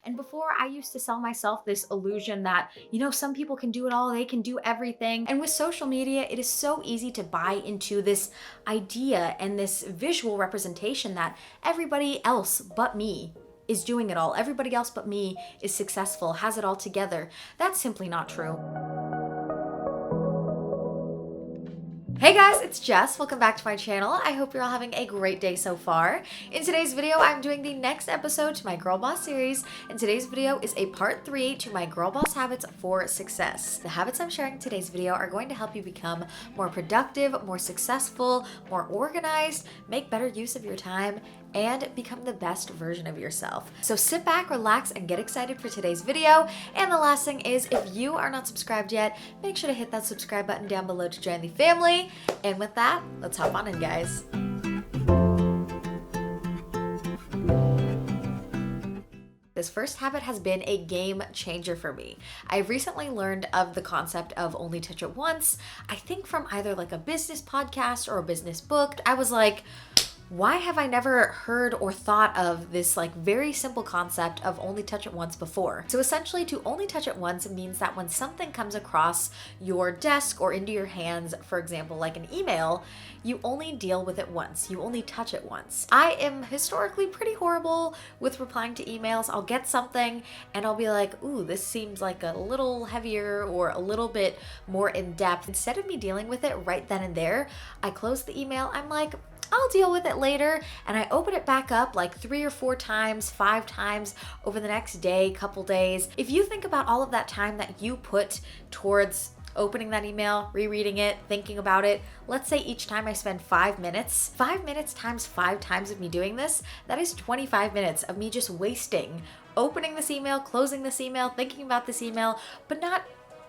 And before, I used to sell myself this illusion that, some people can do it all, they can do everything. And with social media, it is so easy to buy into this idea and this visual representation that everybody else but me is doing it all. Everybody else but me is successful, has it all together. That's simply not true. Hey guys, it's Jess. Welcome back to my channel. I hope you're all having a great day so far. In today's video, I'm doing the next episode to my Girl Boss series, and today's video is a part 3 to my Girl Boss habits for success. The habits I'm sharing in today's video are going to help you become more productive, more successful, more organized, make better use of your time, and become the best version of yourself. So sit back, relax, and get excited for today's video. And the last thing is, if you are not subscribed yet, make sure to hit that subscribe button down below to join the family. And with that, let's hop on in, guys. This first habit has been a game changer for me. I recently learned of the concept of only touch it once, I think from either like a business podcast or a business book. I was like, why have I never heard or thought of this like very simple concept of only touch it once before? So essentially, to only touch it once means that when something comes across your desk or into your hands, for example, like an email, you only deal with it once. You only touch it once. I am historically pretty horrible with replying to emails. I'll get something and I'll be like, ooh, this seems like a little heavier or a little bit more in depth. Instead of me dealing with it right then and there, I close the email. I'm like, I'll deal with it later, and I open it back up like 3 or 4 times, 5 times over the next day, couple days. If you think about all of that time that you put towards opening that email, rereading it, thinking about it, let's say each time I spend 5 minutes, 5 minutes times 5 times of me doing this, that is 25 minutes of me just wasting opening this email, closing this email, thinking about this email, but not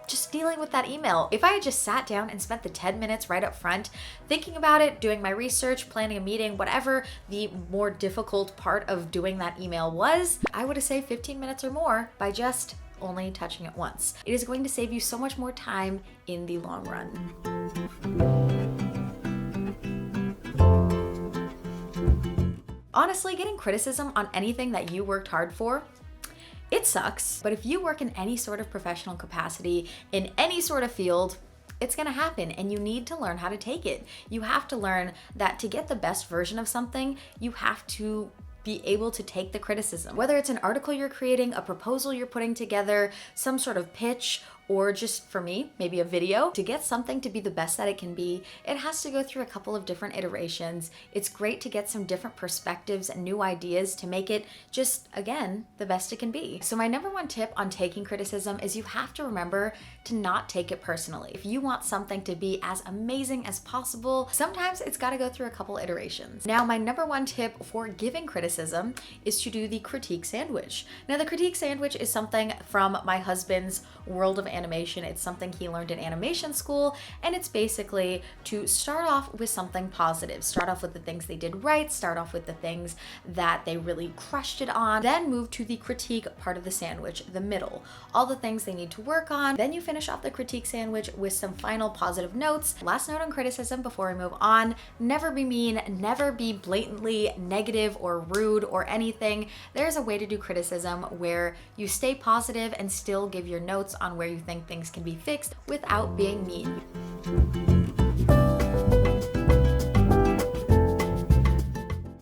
just dealing with that email. If I had just sat down and spent the 10 minutes right up front thinking about it, doing my research, planning a meeting, whatever the more difficult part of doing that email was, I would have saved 15 minutes or more by just only touching it once. It is going to save you so much more time in the long run. Honestly, getting criticism on anything that you worked hard for, it sucks, but if you work in any sort of professional capacity, in any sort of field, it's gonna happen and you need to learn how to take it. You have to learn that to get the best version of something, you have to be able to take the criticism. Whether it's an article you're creating, a proposal you're putting together, some sort of pitch, or just for me, maybe a video, to get something to be the best that it can be, it has to go through a couple of different iterations. It's great to get some different perspectives and new ideas to make it just, again, the best it can be. So my number one tip on taking criticism is you have to remember to not take it personally. If you want something to be as amazing as possible, sometimes it's gotta go through a couple iterations. Now, my number one tip for giving criticism is to do the critique sandwich. Now, the critique sandwich is something from my husband's world of animation. It's something he learned in animation school, and it's basically to start off with something positive. Start off with the things they did right, start off with the things that they really crushed it on, then move to the critique part of the sandwich, the middle. All the things they need to work on. Then you finish off the critique sandwich with some final positive notes. Last note on criticism before we move on, never be mean, never be blatantly negative or rude or anything. There's a way to do criticism where you stay positive and still give your notes on where you think things can be fixed without being mean.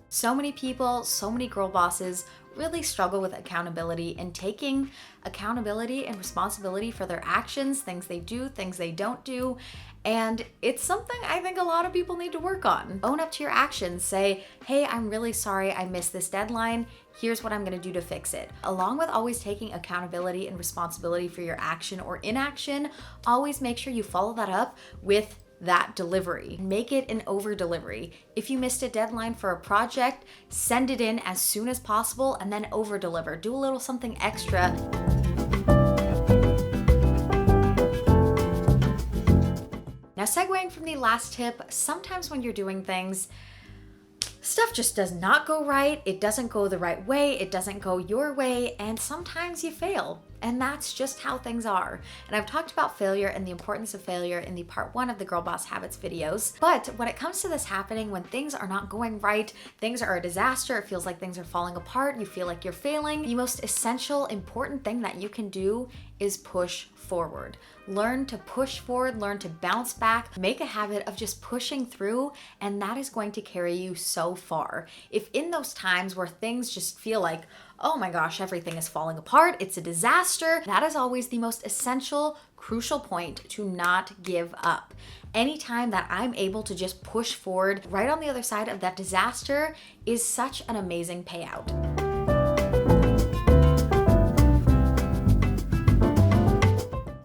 So many people, so many girl bosses really struggle with accountability and taking accountability and responsibility for their actions, things they do, things they don't do. And it's something I think a lot of people need to work on. Own up to your actions. Say, hey, I'm really sorry I missed this deadline. Here's what I'm gonna do to fix it. Along with always taking accountability and responsibility for your action or inaction, always make sure you follow that up with that delivery. Make it an over delivery. If you missed a deadline for a project, send it in as soon as possible and then over deliver. Do a little something extra. Now, segueing from the last tip, sometimes when you're doing things, stuff just does not go right. It doesn't go the right way. It doesn't go your way. And sometimes you fail. And that's just how things are. And I've talked about failure and the importance of failure in the part 1 of the Girl Boss Habits videos. But when it comes to this happening, when things are not going right, things are a disaster, it feels like things are falling apart, you feel like you're failing, the most essential, important thing that you can do is push forward. Learn to push forward, learn to bounce back, make a habit of just pushing through, and that is going to carry you so far. If in those times where things just feel like, oh my gosh, everything is falling apart, it's a disaster, that is always the most essential, crucial point to not give up. Anytime that I'm able to just push forward right on the other side of that disaster is such an amazing payout.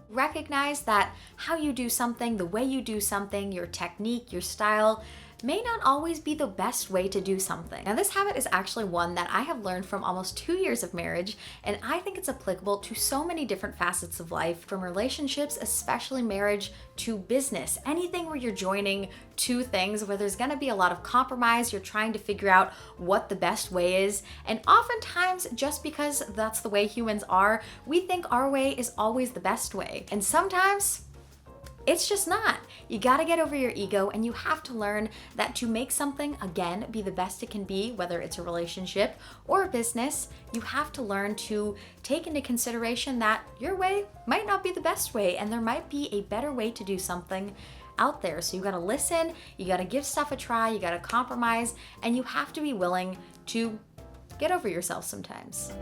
Recognize that how you do something, the way you do something, your technique, your style, may not always be the best way to do something. Now, this habit is actually one that I have learned from almost 2 years of marriage, and I think it's applicable to so many different facets of life, from relationships, especially marriage, to business. Anything where you're joining two things where there's gonna be a lot of compromise, you're trying to figure out what the best way is, and oftentimes, just because that's the way humans are, we think our way is always the best way. And sometimes, it's just not. You gotta get over your ego, and you have to learn that to make something, again, be the best it can be, whether it's a relationship or a business, you have to learn to take into consideration that your way might not be the best way, and there might be a better way to do something out there. So you gotta listen, you gotta give stuff a try, you gotta compromise, and you have to be willing to get over yourself sometimes.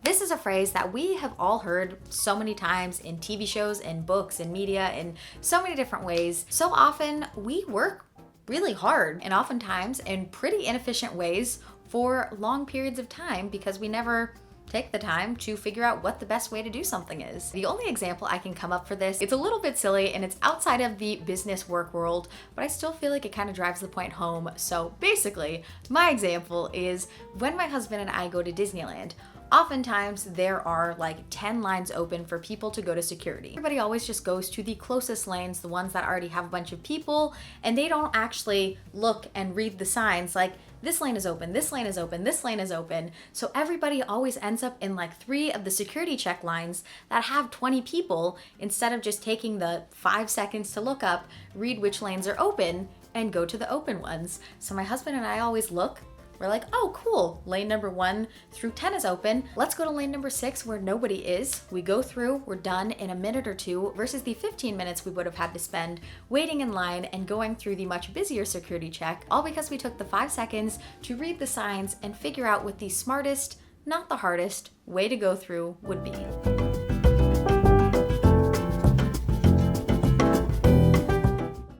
This is a phrase that we have all heard so many times in TV shows, in books, in media, in so many different ways. So often we work really hard, and oftentimes in pretty inefficient ways for long periods of time because we never take the time to figure out what the best way to do something is. The only example I can come up for this, it's a little bit silly and it's outside of the business work world, but I still feel like it kind of drives the point home. So basically, my example is when my husband and I go to Disneyland. Oftentimes there are like 10 lines open for people to go to security. Everybody always just goes to the closest lanes, the ones that already have a bunch of people, and they don't actually look and read the signs like this lane is open, this lane is open, this lane is open. So everybody always ends up in like 3 of the security check lines that have 20 people instead of just taking the 5 seconds to look up, read which lanes are open, and go to the open ones. So my husband and I always look. We're like, oh, cool, lane number 1 through 10 is open. Let's go to lane number 6 where nobody is. We go through, we're done in a minute or 2 versus the 15 minutes we would have had to spend waiting in line and going through the much busier security check, all because we took the 5 seconds to read the signs and figure out what the smartest, not the hardest, way to go through would be.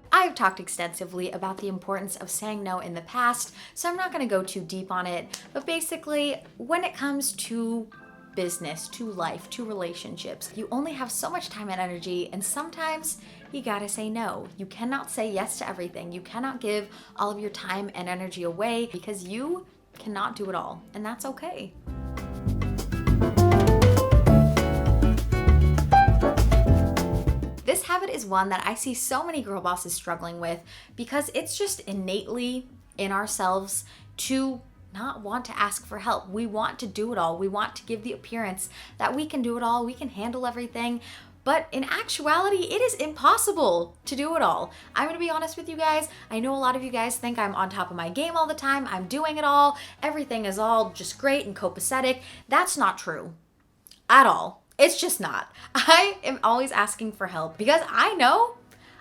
I've talked extensively about the importance of saying no in the past, so I'm not going to go too deep on it, but basically, when it comes to business, to life, to relationships, you only have so much time and energy, and sometimes you gotta say no. You cannot say yes to everything. You cannot give all of your time and energy away because you cannot do it all, and that's okay. This habit is one that I see so many girl bosses struggling with because it's just innately in ourselves to not want to ask for help. We want to do it all. We want to give the appearance that we can do it all, we can handle everything. But in actuality, it is impossible to do it all. I'm gonna be honest with you guys. I know a lot of you guys think I'm on top of my game all the time. I'm doing it all. Everything is all just great and copacetic. That's not true at all. It's just not. I am always asking for help because I know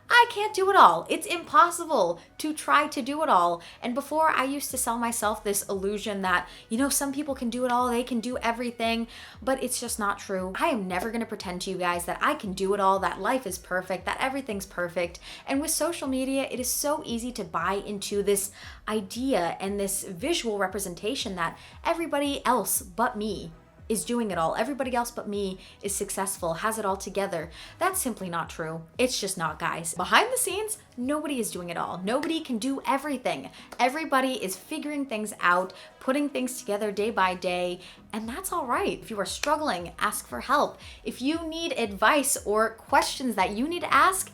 I can't do it all. It's impossible to try to do it all. And before, I used to sell myself this illusion that, you know, some people can do it all, they can do everything, but it's just not true. I am never gonna pretend to you guys that I can do it all, that life is perfect, that everything's perfect. And with social media, it is so easy to buy into this idea and this visual representation that everybody else but me is doing it all. Everybody else but me is successful, has it all together. That's simply not true. It's just not, guys. Behind the scenes, nobody is doing it all. Nobody can do everything. Everybody is figuring things out, putting things together day by day, and that's all right. If you are struggling, ask for help. If you need advice or questions that you need to ask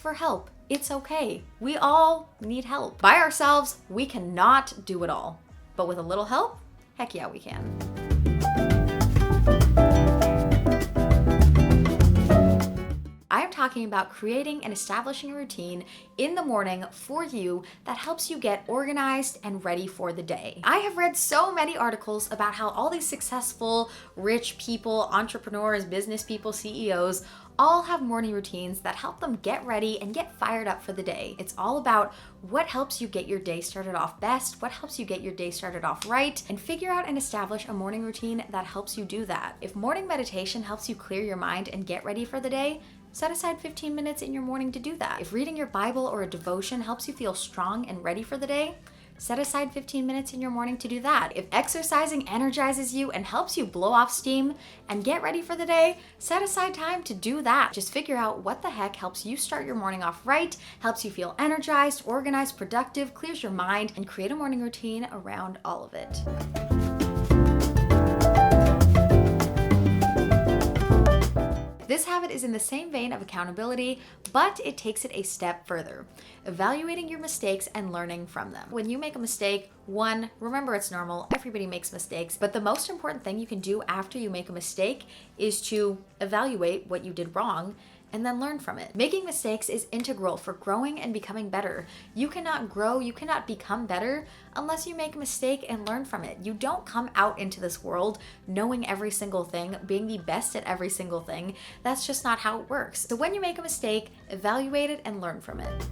for help. It's okay. We all need help. By ourselves, we cannot do it all. But with a little help, heck yeah, we can. I'm talking about creating and establishing a routine in the morning for you that helps you get organized and ready for the day. I have read so many articles about how all these successful, rich people, entrepreneurs, business people, CEOs, all have morning routines that help them get ready and get fired up for the day. It's all about what helps you get your day started off best, what helps you get your day started off right, and figure out and establish a morning routine that helps you do that. If morning meditation helps you clear your mind and get ready for the day, set aside 15 minutes in your morning to do that. If reading your Bible or a devotion helps you feel strong and ready for the day, set aside 15 minutes in your morning to do that. If exercising energizes you and helps you blow off steam and get ready for the day, set aside time to do that. Just figure out what the heck helps you start your morning off right, helps you feel energized, organized, productive, clears your mind, and create a morning routine around all of it. This habit is in the same vein of accountability, but it takes it a step further. Evaluating your mistakes and learning from them. When you make a mistake, one, remember it's normal, everybody makes mistakes, but the most important thing you can do after you make a mistake is to evaluate what you did wrong and then learn from it. Making mistakes is integral for growing and becoming better. You cannot grow, you cannot become better unless you make a mistake and learn from it. You don't come out into this world knowing every single thing, being the best at every single thing. That's just not how it works. So when you make a mistake, evaluate it and learn from it.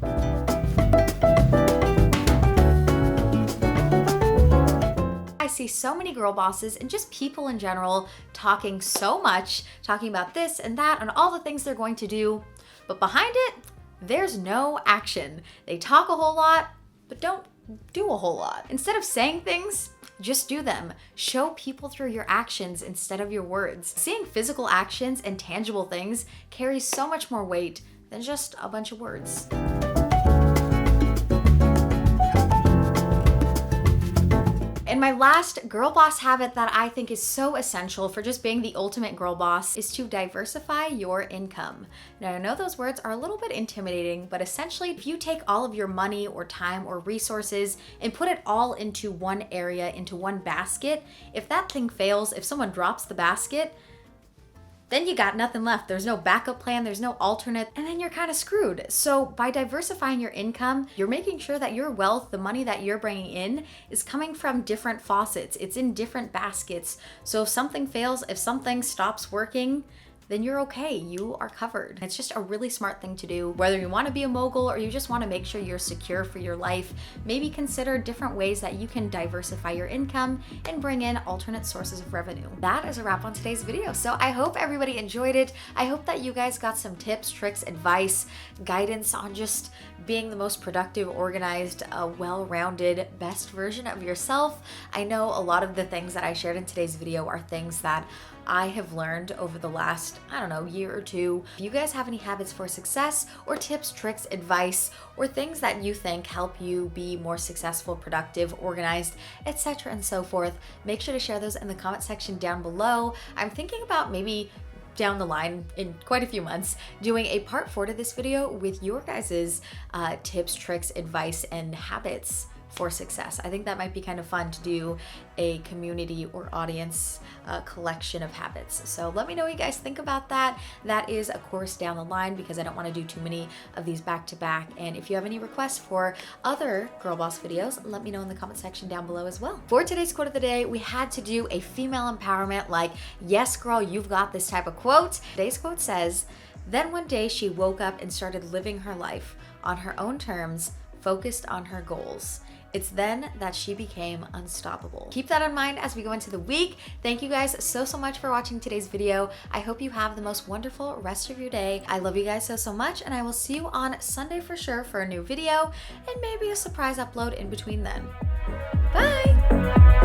I see so many girl bosses and just people in general talking so much, talking about this and that and all the things they're going to do, but behind it, there's no action. They talk a whole lot, but don't do a whole lot. Instead of saying things, just do them. Show people through your actions instead of your words. Seeing physical actions and tangible things carries so much more weight than just a bunch of words. And my last girl boss habit that I think is so essential for just being the ultimate girl boss is to diversify your income. Now, I know those words are a little bit intimidating, but essentially, if you take all of your money or time or resources and put it all into one area, into one basket, if that thing fails, if someone drops the basket, then you got nothing left. There's no backup plan, there's no alternate, and then you're kind of screwed. So by diversifying your income, you're making sure that your wealth, the money that you're bringing in, is coming from different faucets. It's in different baskets. So if something fails, if something stops working, then you're okay, you are covered. It's just a really smart thing to do. Whether you want to be a mogul or you just want to make sure you're secure for your life, maybe consider different ways that you can diversify your income and bring in alternate sources of revenue. That is a wrap on today's video. So I hope everybody enjoyed it. I hope that you guys got some tips, tricks, advice, guidance on just being the most productive, organized, well-rounded, best version of yourself. I know a lot of the things that I shared in today's video are things that I have learned over the last, year or two. If you guys have any habits for success or tips, tricks, advice, or things that you think help you be more successful, productive, organized, etc. and so forth, make sure to share those in the comment section down below. I'm thinking about maybe down the line in quite a few months doing a part 4 to this video with your guys's tips, tricks, advice, and habits for success. I think that might be kind of fun to do a community or audience collection of habits. So let me know what you guys think about that. That is a course down the line because I don't want to do too many of these back to back. And if you have any requests for other Girl Boss videos, let me know in the comment section down below as well. For today's quote of the day, we had to do a female empowerment, like, yes girl, you've got this type of quote. Today's quote says, "Then one day she woke up and started living her life on her own terms, focused on her goals. It's then that she became unstoppable." Keep that in mind as we go into the week. Thank you guys so much for watching today's video. I hope you have the most wonderful rest of your day. I love you guys so much, and I will see you on Sunday for sure for a new video and maybe a surprise upload in between then. Bye!